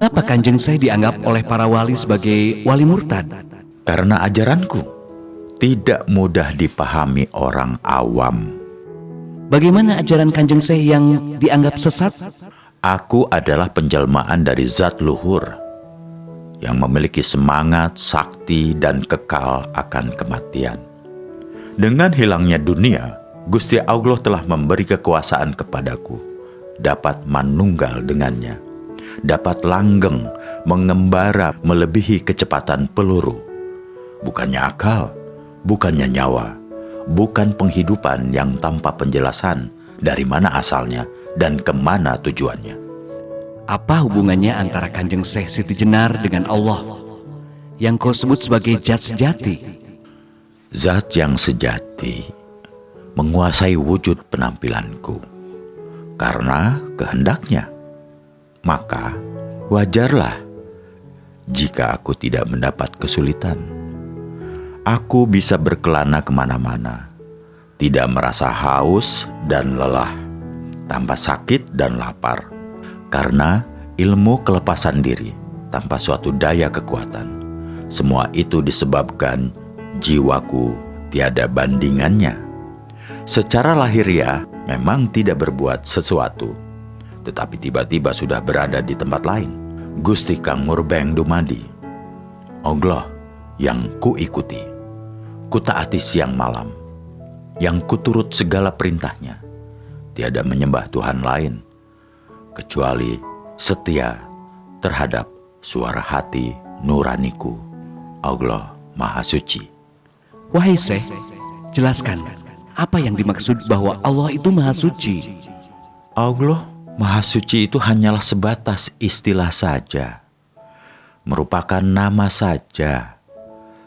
Mengapa Kanjeng Syekh dianggap oleh para wali sebagai wali murtad? Karena ajaranku tidak mudah dipahami orang awam. Bagaimana ajaran Kanjeng Syekh yang dianggap sesat? Aku adalah penjelmaan dari zat luhur yang memiliki semangat, sakti, dan kekal akan kematian. Dengan hilangnya dunia, Gusti Allah telah memberi kekuasaan kepadaku, dapat manunggal dengannya, dapat langgeng, mengembara melebihi kecepatan peluru. Bukannya akal, bukannya nyawa, bukan penghidupan yang tanpa penjelasan dari mana asalnya dan kemana tujuannya. Apa hubungannya antara Kanjeng Syekh Siti Jenar dengan Allah yang kau sebut sebagai zat sejati? Zat yang sejati menguasai wujud penampilanku karena kehendaknya. Maka wajarlah jika aku tidak mendapat kesulitan. Aku bisa berkelana kemana-mana, tidak merasa haus dan lelah, tanpa sakit dan lapar, karena ilmu kelepasan diri tanpa suatu daya kekuatan. Semua itu disebabkan jiwaku tiada bandingannya. Secara lahiriah memang tidak berbuat sesuatu, tetapi tiba-tiba sudah berada di tempat lain. Gusti Kang Murbeng dumadi, Allah yang kuikuti, kutaati siang malam, yang kuturut segala perintahnya. Tiada menyembah Tuhan lain kecuali setia terhadap suara hati nuraniku. Allah Maha Suci. Wahai Syekh, jelaskan apa yang dimaksud bahwa Allah itu Maha Suci? Allah Maha Suci itu hanyalah sebatas istilah saja, merupakan nama saja.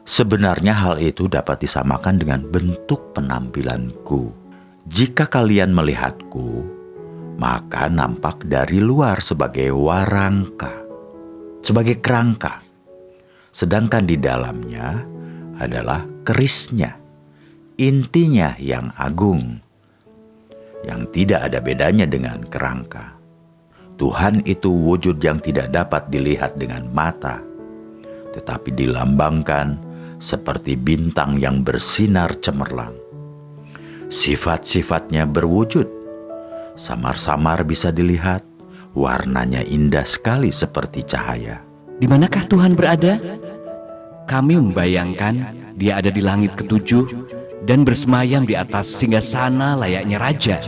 Sebenarnya hal itu dapat disamakan dengan bentuk penampilanku. Jika kalian melihatku, maka nampak dari luar sebagai warangka, sebagai kerangka. Sedangkan di dalamnya adalah kerisnya, intinya yang agung, yang tidak ada bedanya dengan kerangka. Tuhan itu wujud yang tidak dapat dilihat dengan mata, tetapi dilambangkan seperti bintang yang bersinar cemerlang. Sifat-sifatnya berwujud, samar-samar bisa dilihat, warnanya indah sekali seperti cahaya. Di manakah Tuhan berada? Kami membayangkan Dia ada di langit ketujuh dan bersemayam di atas singgasana layaknya raja.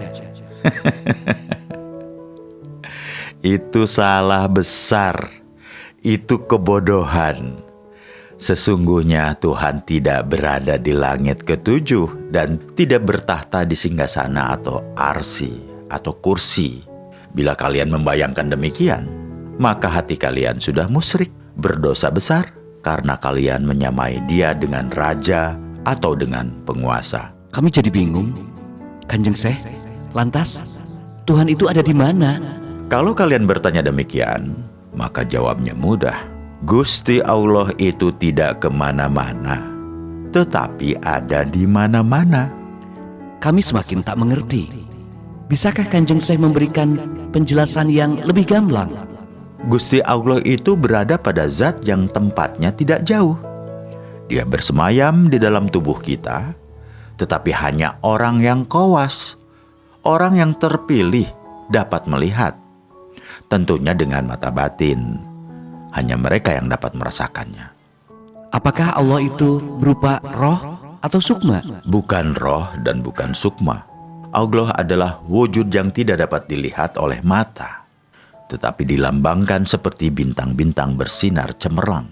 Itu salah besar, itu kebodohan. Sesungguhnya Tuhan tidak berada di langit ketujuh dan tidak bertahta di singgasana atau arsi atau kursi. Bila kalian membayangkan demikian, maka hati kalian sudah musyrik, berdosa besar, karena kalian menyamai Dia dengan raja atau dengan penguasa. Kami jadi bingung, Kanjeng Syekh. Lantas, Tuhan itu ada di mana? Kalau kalian bertanya demikian, maka jawabnya mudah. Gusti Allah itu tidak kemana-mana, tetapi ada di mana-mana. Kami semakin tak mengerti. Bisakah Kanjeng Syekh memberikan penjelasan yang lebih gamblang? Gusti Allah itu berada pada zat yang tempatnya tidak jauh. Dia bersemayam di dalam tubuh kita, tetapi hanya orang yang kowas, orang yang terpilih dapat melihat. Tentunya dengan mata batin. Hanya mereka yang dapat merasakannya. Apakah Allah itu berupa roh atau sukma? Bukan roh dan bukan sukma. Allah adalah wujud yang tidak dapat dilihat oleh mata, tetapi dilambangkan seperti bintang-bintang bersinar cemerlang.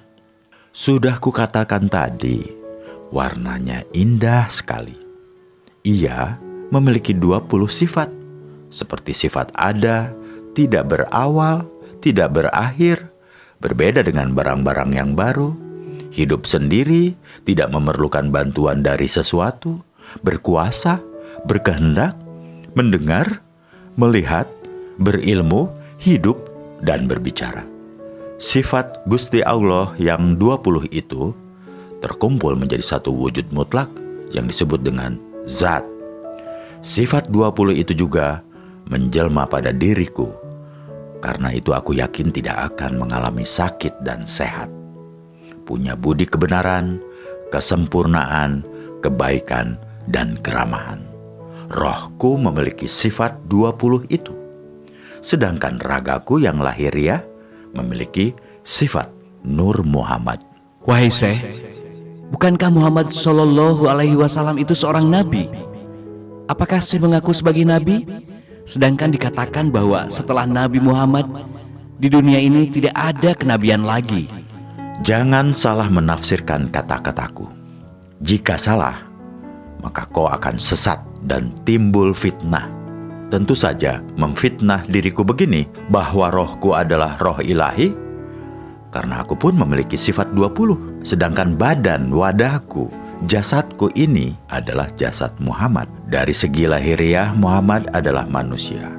Sudah kukatakan tadi, warnanya indah sekali. Ia memiliki 20 sifat, seperti sifat ada, tidak berawal, tidak berakhir, berbeda dengan barang-barang yang baru, hidup sendiri, tidak memerlukan bantuan dari sesuatu, berkuasa, berkehendak, mendengar, melihat, berilmu, hidup, dan berbicara. Sifat Gusti Allah yang 20 itu terkumpul menjadi satu wujud mutlak yang disebut dengan zat. Sifat 20 itu juga menjelma pada diriku, Karena itu aku yakin tidak akan mengalami sakit dan sehat. Punya budi kebenaran, kesempurnaan, kebaikan, dan keramahan. Rohku memiliki sifat 20 itu. Sedangkan ragaku yang lahiriah memiliki sifat Nur Muhammad. Wahai Syekh, bukankah Muhammad Shallallahu Alaihi Wasallam itu seorang nabi? Apakah Syekh mengaku sebagai nabi? Sedangkan dikatakan bahwa setelah Nabi Muhammad di dunia ini tidak ada kenabian lagi. Jangan salah menafsirkan kata-kataku. Jika salah, maka kau akan sesat dan timbul fitnah. Tentu saja memfitnah diriku begini, bahwa rohku adalah roh ilahi, karena aku pun memiliki sifat 20, sedangkan badan, wadahku, jasadku ini adalah jasad Muhammad. Dari segi lahiriah, Muhammad adalah manusia.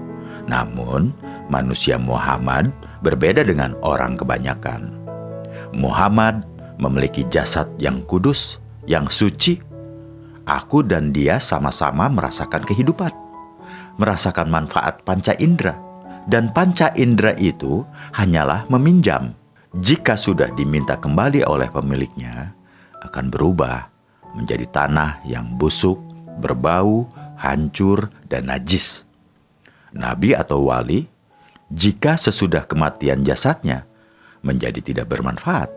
Namun, manusia Muhammad berbeda dengan orang kebanyakan. Muhammad memiliki jasad yang kudus, yang suci. Aku dan dia sama-sama merasakan kehidupan, merasakan manfaat panca indera. Dan panca indera itu hanyalah meminjam. Jika sudah diminta kembali oleh pemiliknya, akan berubah menjadi tanah yang busuk, berbau, hancur, dan najis. Nabi atau wali, jika sesudah kematian jasadnya menjadi tidak bermanfaat,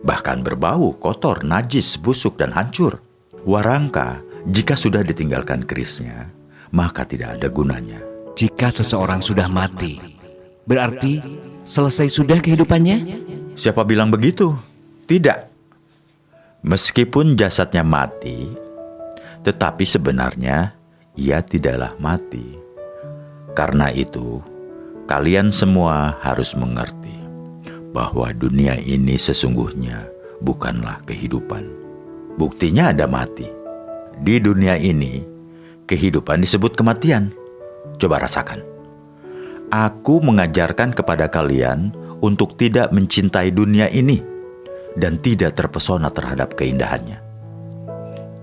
bahkan berbau, kotor, najis, busuk, dan hancur. Warangka, jika sudah ditinggalkan kerisnya, maka tidak ada gunanya. Jika seseorang sudah mati, berarti selesai sudah kehidupannya? Siapa bilang begitu? Tidak. Meskipun jasadnya mati, tetapi sebenarnya ia tidaklah mati. Karena itu, kalian semua harus mengerti bahwa dunia ini sesungguhnya bukanlah kehidupan. Buktinya ada mati. Di dunia ini, kehidupan disebut kematian. Coba rasakan. Aku mengajarkan kepada kalian untuk tidak mencintai dunia ini dan tidak terpesona terhadap keindahannya.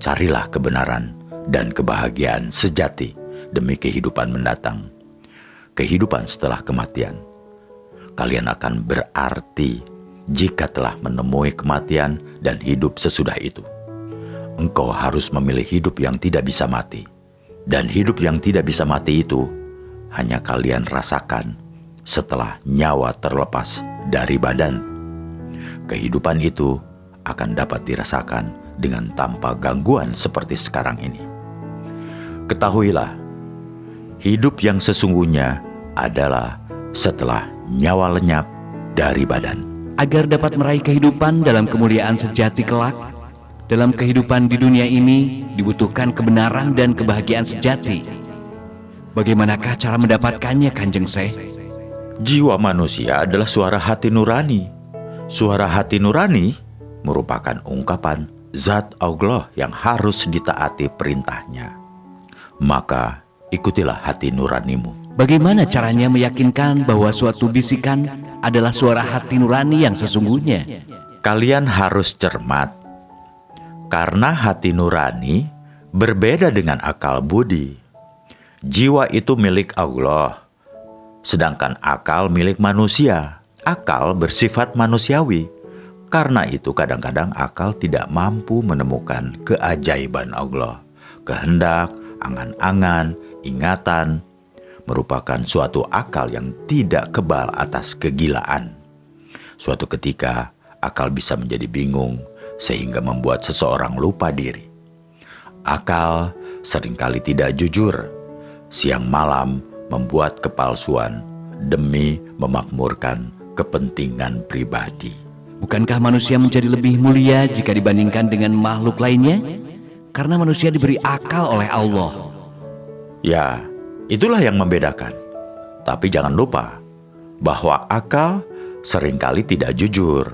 Carilah kebenaran dan kebahagiaan sejati demi kehidupan mendatang. Kehidupan setelah kematian. Kalian akan berarti jika telah menemui kematian dan hidup sesudah itu. Engkau harus memilih hidup yang tidak bisa mati. Dan hidup yang tidak bisa mati itu hanya kalian rasakan setelah nyawa terlepas dari badan. Kehidupan itu akan dapat dirasakan dengan tanpa gangguan seperti sekarang ini. Ketahuilah, hidup yang sesungguhnya adalah setelah nyawa lenyap dari badan. Agar dapat meraih kehidupan dalam kemuliaan sejati kelak, dalam kehidupan di dunia ini dibutuhkan kebenaran dan kebahagiaan sejati. Bagaimanakah cara mendapatkannya, Kanjeng Syekh? Jiwa manusia adalah suara hati nurani. Suara hati nurani merupakan ungkapan zat Allah yang harus ditaati perintahnya. Maka ikutilah hati nuranimu. Bagaimana caranya meyakinkan bahwa suatu bisikan adalah suara hati nurani yang sesungguhnya? Kalian harus cermat. Karena hati nurani berbeda dengan akal budi. Jiwa itu milik Allah, sedangkan akal milik manusia. Akal bersifat manusiawi. Karena itu kadang-kadang akal tidak mampu menemukan keajaiban Allah. Kehendak, angan-angan, ingatan merupakan suatu akal yang tidak kebal atas kegilaan. Suatu ketika akal bisa menjadi bingung sehingga membuat seseorang lupa diri. Akal seringkali tidak jujur. Siang malam membuat kepalsuan demi memakmurkan kepentingan pribadi. Bukankah manusia menjadi lebih mulia jika dibandingkan dengan makhluk lainnya? Karena manusia diberi akal oleh Allah. Ya, itulah yang membedakan. Tapi jangan lupa bahwa akal seringkali tidak jujur,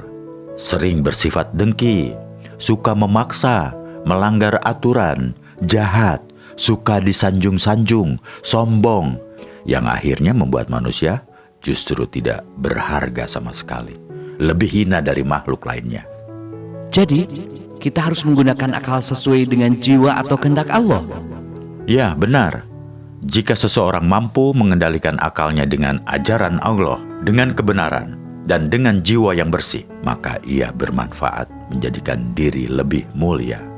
sering bersifat dengki, suka memaksa, melanggar aturan, jahat, suka disanjung-sanjung, sombong, yang akhirnya membuat manusia justru tidak berharga sama sekali, lebih hina dari makhluk lainnya. Jadi, kita harus menggunakan akal sesuai dengan jiwa atau kehendak Allah. Ya, benar. Jika seseorang mampu mengendalikan akalnya dengan ajaran Allah, dengan kebenaran, dan dengan jiwa yang bersih, maka ia bermanfaat menjadikan diri lebih mulia.